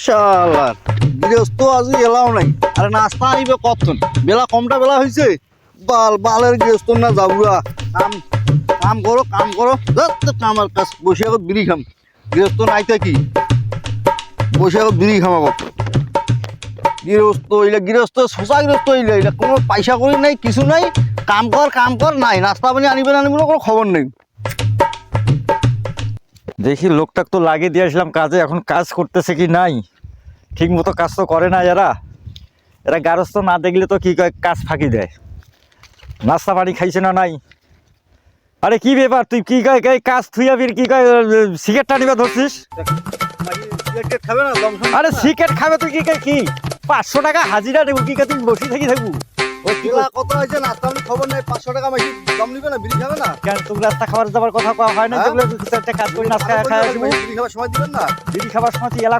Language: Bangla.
শালার গৃহস্থ আজ এলাও নাই। আরে নাস্তা আইবে কতক্ষণ? বেলা কমটা বেলা হয়েছে। বালের গৃহস্থ না যাবুরা। কাম কাম করো কাম করো। কামার কাজ বসে আগত বিড়ি খাম। গৃহস্থ নাইতে কি বসে আগত বিড়ি খামাবো। গৃহস্থ সোজা গৃহস্থ হইলে এটা কোনো পয়সা করি নাই কিছু নাই। কাম কর নাই। নাস্তা পানি আনিবে না আনিবে কোনো খবর নেই। দেখি লোকটাক তো লাগিয়ে দিয়ে আসলাম কাজে, এখন কাজ করতেছে কি নাই। ঠিক মতো কাজ তো করে না এরা গারস্থ না দেখলে তো কি কয় কাজ ফাঁকি দেয়। নাস্তা পানি খাইছে না নাই। আরে কি ব্যাপার, তুই কি কয় কাজ থুইয়াবির কি কয় সিগারেটটা নিবা ধরছিস? খাবে না আরে সিগারেট খাবে তুই কি কয় কি 500 টাকা হাজিরা দেবো কি তুই বসে থাকবো? কত হয়েছে নাস্তা পানি খবর নাই। 500 টাকা মাসি দম নিবে না বিড়ি খাবে না? কেন তোর রাস্তা খাবার দাবার কথা কওয়া হয় না? যেগুলো একটা কাজ করি নাস্তা খাওয়া বিড়ি খাবার সময় দিবেন না। বিড়ি খাবার সময় তুই এলাকা